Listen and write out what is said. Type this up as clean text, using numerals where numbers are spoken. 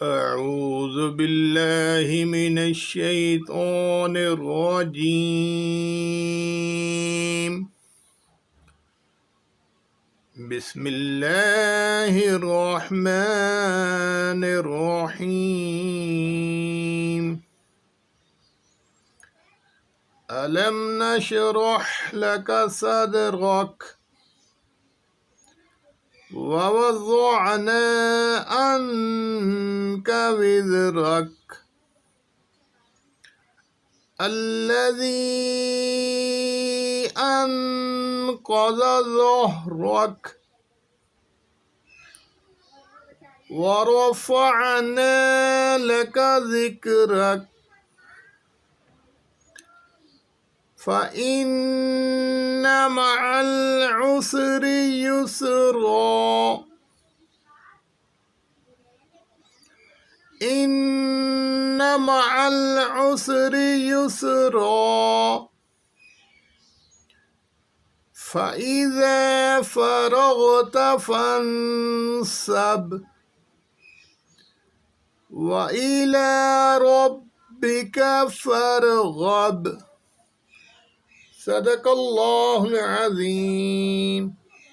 أعوذ بالله من الشيطان الرجيم. بسم الله الرحمن الرحيم. ألم نشرح لك صدرك ووضعنا عنك وزرك الذي أنقض ظهرك ورفعنا لك ذكرك فإن مع العسر يسرا إن مع العسر يسرا فإذا فرغت فانصب وإلى ربك فارغب. صدق الله العظيم.